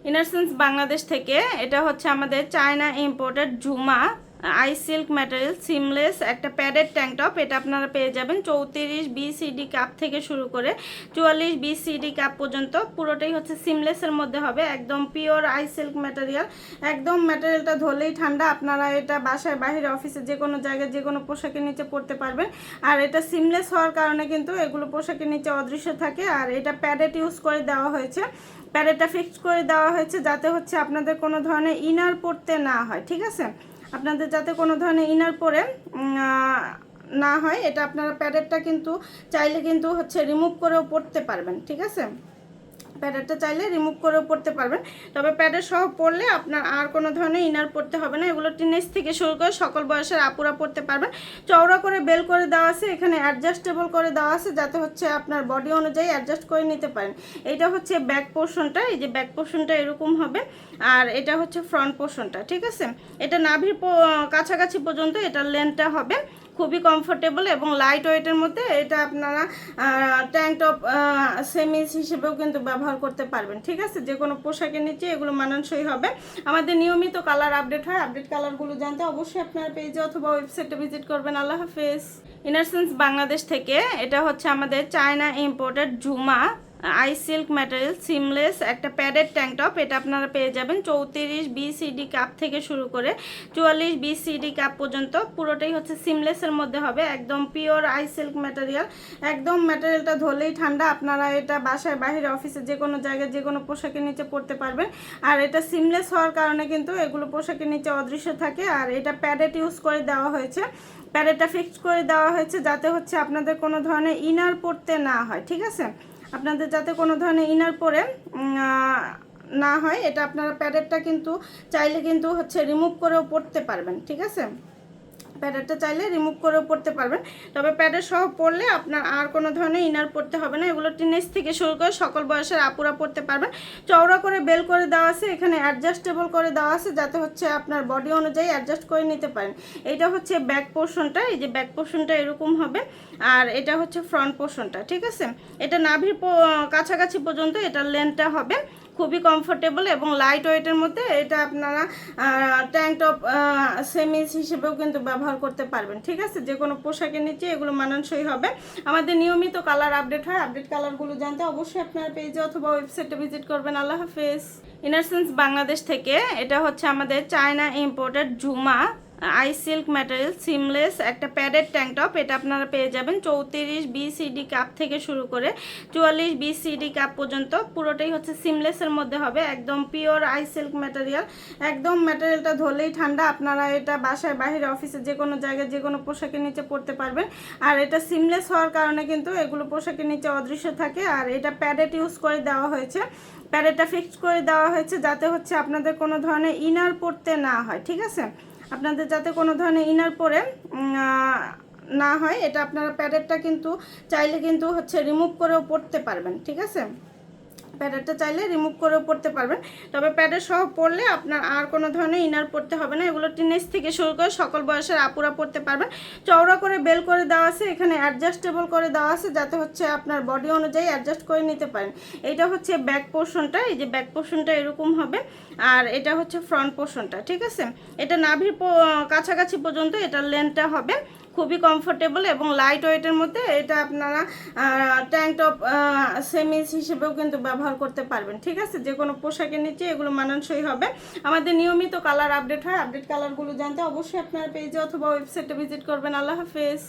ইনারসেন্স বাংলাদেশ থেকে এটা হচ্ছে আমাদের চায়না ইম্পোর্টেড জুমা আই সিল্ক ম্যাটেরিয়াল সিমলেস একটা প্যাডেড ট্যাঙ্ক টপ। এটা আপনারা পেয়ে যাবেন 34 BCD কাপ থেকে শুরু করে 44 BCD কাপ পর্যন্ত। পুরোটাই হচ্ছে সিমলেসের মধ্যে হবে, একদম পিওর আই সিল্ক ম্যাটেরিয়াল। একদম ম্যাটেরিয়ালটা ধরলেই ঠান্ডা, আপনারা এটা বাসায় বাহিরে অফিসে যে কোনো জায়গায় যে কোনো পোশাকের নিচে পরতে পারবেন। আর এটা সিমলেস হওয়ার কারণে কিন্তু এগুলো পোশাকের নিচে অদৃশ্য থাকে। আর এটা প্যাডেড ইউজ করে দেওয়া হয়েছে, প্যাডেডটা ফিক্সড করে দেওয়া হয়েছে যাতে হচ্ছে আপনাদের কোনো ধরনের ইনার পরতে না হয়। ঠিক আছে, আপনাদের যাতে কোনো ধরনের ইনার পরে না হয়, এটা আপনারা প্যাডেডটা কিন্তু চাইলে কিন্তু হচ্ছে রিমুভ করেও পরতে পারবেন। ঠিক আছে, প্যাডেডটা চাইলে রিমুভ করেও পরতে পারবেন, তবে প্যাডেড সহ পরলে আপনার আর কোনো ধরনের ইনার পরতে হবে না। এগুলো টিনেজ থেকে শুরু করে সকল বয়সের আপুরা পরতে পারবেন। চওড়া করে বেল করে দেওয়া আছে, এখানে অ্যাডজাস্টেবল করে দেওয়া আছে যাতে হচ্ছে আপনার বডি অনুযায়ী অ্যাডজাস্ট করে নিতে পারেন। এইটা হচ্ছে ব্যাক পোর্শনটা, এই যে ব্যাক পোর্শনটা এরকম হবে, আর এটা হচ্ছে ফ্রন্ট পোর্শনটা। ঠিক আছে, এটা নাভির কাছাকাছি পর্যন্ত এটার লেন্থটা হবে। খুবই কমফোর্টেবল এবং লাইট ওয়েটের মধ্যে। এটা আপনারা ট্যাঙ্ক টপ সেমিজ হিসেবেও কিন্তু ব্যবহার করতে পারবেন। ঠিক আছে, যে কোনো পোশাকের নিচে এগুলো মানানসই হবে। আমাদের নিয়মিত কালার আপডেট হয়, আপডেট কালারগুলো জানতে অবশ্যই আপনার পেজে অথবা ওয়েবসাইটে ভিজিট করবেন। আল্লাহ হাফেজ। ইনারসেন্স বাংলাদেশ থেকে এটা হচ্ছে আমাদের চায়না ইম্পোর্টেড জুমা আই সিল্ক ম্যাটেরিয়াল সিমলেস একটা প্যাডেড ট্যাঙ্ক টপ। এটা আপনারা পেয়ে যাবেন 34 BCD কাপ থেকে শুরু করে 44 BCD কাপ পর্যন্ত। পুরোটাই হচ্ছে সিমলেসের মধ্যে হবে, একদম পিওর আই সিল্ক ম্যাটেরিয়াল। একদম ম্যাটেরিয়ালটা ধরলেই ঠান্ডা, আপনারা এটা বাসায় বাহিরে অফিসে যে কোনো জায়গায় যে কোনো পোশাকের নিচে পরতে পারবেন। আর এটা সিমলেস হওয়ার কারণে কিন্তু এগুলো পোশাকের নিচে অদৃশ্য থাকে। আর এটা প্যাডেড ইউজ করে দেওয়া হয়েছে, প্যাডেডটা ফিক্সড করে দেওয়া হয়েছে যাতে হচ্ছে আপনাদের কোনো ধরনের ইনার পরতে না হয়। ঠিক আছে, আপনাদের যাতে কোনো ধরনের ইনার পরে না হয়, এটা আপনারা প্যাডেডটা কিন্তু চাইলে কিন্তু হচ্ছে রিমুভ করেও পরতে পারবেন। ঠিক আছে, প্যাডেডটা চাইলে রিমুভ করেও পরতে পারবেন, তবে প্যাডেড সহ পরলে আপনার আর কোনো ধরনের ইনার পরতে হবে না। এগুলো টিনেজ থেকে শুরু করে সকল বয়সের আপুরা পরতে পারবেন। চওড়া করে বেল করে দেওয়া আছে, এখানে অ্যাডজাস্টেবল করে দেওয়া আছে যাতে হচ্ছে আপনার বডি অনুযায়ী অ্যাডজাস্ট করে নিতে পারেন। এইটা হচ্ছে ব্যাক পোর্শনটা, এই যে ব্যাক পোর্শনটা এরকম হবে, আর এটা হচ্ছে ফ্রন্ট পোর্শনটা। ঠিক আছে, এটা নাভির কাছাকাছি পর্যন্ত এটার লেন্থটা হবে। খুবই কমফোর্টেবল এবং লাইট ওয়েটের মধ্যে। এটা আপনারা ট্যাঙ্ক টপ সেমিজ হিসেবেও কিন্তু ব্যবহার করতে পারবেন। ঠিক আছে, যে কোনো পোশাকের নিচে এগুলো মানানসই হবে। আমাদের নিয়মিত কালার আপডেট হয়, আপডেট কালারগুলো জানতে অবশ্যই আপনার পেজে অথবা ওয়েবসাইটে ভিজিট করবেন। আল্লাহ হাফেজ। ইনারসেন্স বাংলাদেশ থেকে এটা হচ্ছে আমাদের চায়না ইম্পোর্টেড জুমা আই সিল্ক ম্যাটেরিয়াল সিমলেস একটা প্যাডেড ট্যাঙ্ক টপ। এটা আপনারা পেয়ে যাবেন 34 BCD কাপ থেকে শুরু করে 44 BCD কাপ পর্যন্ত। পুরোটাই হচ্ছে সিমলেসের মধ্যে হবে, একদম পিওর আই সিল্ক ম্যাটেরিয়াল। একদম ম্যাটেরিয়ালটা ধরলেই ঠান্ডা, আপনারা এটা বাসায় বাহিরে অফিসে যে কোনো জায়গায় যে কোনো পোশাকের নিচে পরতে পারবেন। আর এটা সিমলেস হওয়ার কারণে কিন্তু এগুলো পোশাকের নিচে অদৃশ্য থাকে। আর এটা প্যাডেড ইউজ করে দেওয়া হয়েছে, প্যাডেডটা ফিক্সড করে দেওয়া হয়েছে যাতে হচ্ছে আপনাদের কোনো ধরনের ইনার পরতে না হয়। ঠিক আছে, আপনাদের যাতে কোনো ধরনের ইনার পরে না হয়, এটা আপনারা প্যাডেডটা কিন্তু চাইলে কিন্তু হচ্ছে রিমুভ করেও পরতে পারবেন। ঠিক আছে, প্যাডেডটা চাইলে রিমুভ করেও পরতে পারবেন, তবে প্যাডেড সহ পরলে আপনার আর কোনো ধরনের ইনার পরতে হবে না। এগুলো টিনেজ থেকে শুরু করে সকল বয়সের আপুরা পরতে পারবেন। চওড়া করে বেল করে দেওয়া আছে, এখানে অ্যাডজাস্টেবল করে দেওয়া আছে যাতে হচ্ছে আপনার বডি অনুযায়ী অ্যাডজাস্ট করে নিতে পারেন। এইটা হচ্ছে ব্যাক পোর্শনটা, এই যে ব্যাক পোর্শনটা এরকম হবে, আর এটা হচ্ছে ফ্রন্ট পোর্শনটা। ঠিক আছে, এটা নাভির কাছাকাছি পর্যন্ত এটার লেন্থটা হবে। খুবই কমফোর্টেবল এবং লাইট ওয়েটের মধ্যে। এটা আপনারা ট্যাঙ্ক টপ সেমিজ হিসেবেও কিন্তু ব্যবহার করতে পারবেন। ঠিক আছে, যে কোনো পোশাকের নিচে এগুলো মানানসই হবে। আমাদের নিয়মিত কালার আপডেট হয়, আপডেট কালারগুলো জানতে অবশ্যই আপনার পেজে অথবা ওয়েবসাইটে ভিজিট করবেন। আল্লাহ হাফেজ।